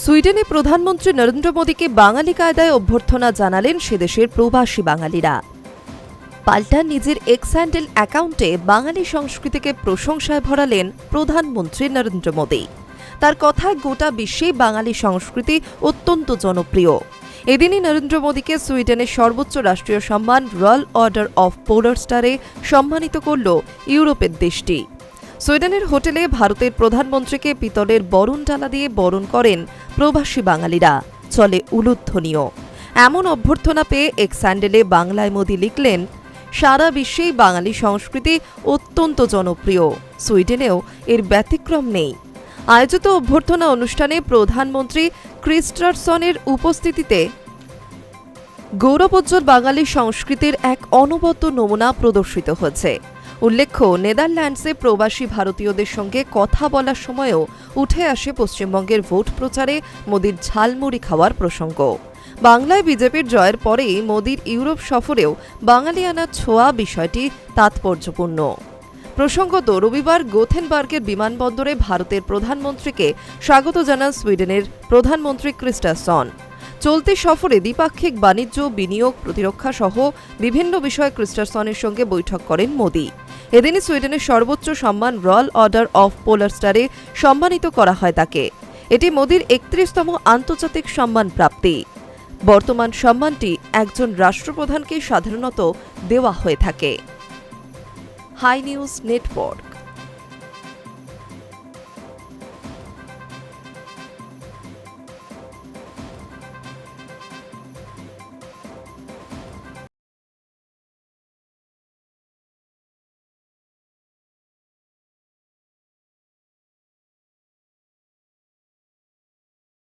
সুইডেনে প্রধানমন্ত্রী নরেন্দ্র মোদীকে বাঙালি কায়দায় অভ্যর্থনা জানালেন সেদেশের প্রবাসী বাঙালিরা। পাল্টা নিজের এক্স হ্যান্ডেল অ্যাকাউন্টে বাঙালি সংস্কৃতিকে প্রশংসায় ভরালেন প্রধানমন্ত্রী নরেন্দ্র মোদী। তার কথায় গোটা বিশ্বে বাঙালি সংস্কৃতি অত্যন্ত জনপ্রিয়। এদিনই নরেন্দ্র মোদীকে সুইডেনের সর্বোচ্চ রাষ্ট্রীয় সম্মান রয়্যাল অর্ডার অফ পোলার স্টারে সম্মানিত করল ইউরোপের দেশটি। সুইডেনের হোটেলে ভারতের প্রধানমন্ত্রীকে পিতলের বরণ ডালা দিয়ে বরণ করেন প্রবাসী বাঙালিরা। চলে উলুধ্বনিও। এমন অভ্যর্থনা পেয়ে এক্স হ্যান্ডেলে বাংলায় মোদী লিখলেন, সারা বিশ্বেই বাঙালি সংস্কৃতি অত্যন্ত জনপ্রিয়, সুইডেনেও এর ব্যতিক্রম নেই। আয়োজিত অভ্যর্থনা অনুষ্ঠানে প্রধানমন্ত্রী ক্রিস্টারসনের উপস্থিতিতে গৌরবোজ্জ্বল বাঙালি সংস্কৃতির এক অনবদ্য নমুনা প্রদর্শিত হয়েছে। উল্লেখ্য, নেদারল্যান্ডসে প্রবাসী ভারতীয়দের সঙ্গে কথা বলার সময়ও উঠে আসে পশ্চিমবঙ্গের ভোট প্রচারে মোদীর ঝালমুড়ি খাওয়ার প্রসঙ্গ। বাংলায় বিজেপির জয়ের পরেই মোদীর ইউরোপ সফরেও বাঙালিয়ানার ছোঁয়া বিষয়টি তাৎপর্যপূর্ণ। প্রসঙ্গত, রবিবার গোথেনবার্গের বিমানবন্দরে ভারতের প্রধানমন্ত্রীকে স্বাগত জানান সুইডেনের প্রধানমন্ত্রী ক্রিস্টারসন। চলতি সফরে দ্বিপাক্ষিক বাণিজ্য, বিনিয়োগ, প্রতিরক্ষা সহ বিভিন্ন বিষয়ে ক্রিস্টারসনের সঙ্গে বৈঠক করেন মোদী। এদিনই সুইডেনের সর্বোচ্চ সম্মান রয়্যাল অর্ডার অফ পোলার স্টারে সম্মানিত করা হয় তাকে। এটি মোদীর ৩১তম আন্তর্জাতিক সম্মান প্রাপ্তি। বর্তমান সম্মানটি একজন রাষ্ট্রপ্রধানকে সাধারণত দেওয়া হয়ে থাকে। Hi news network.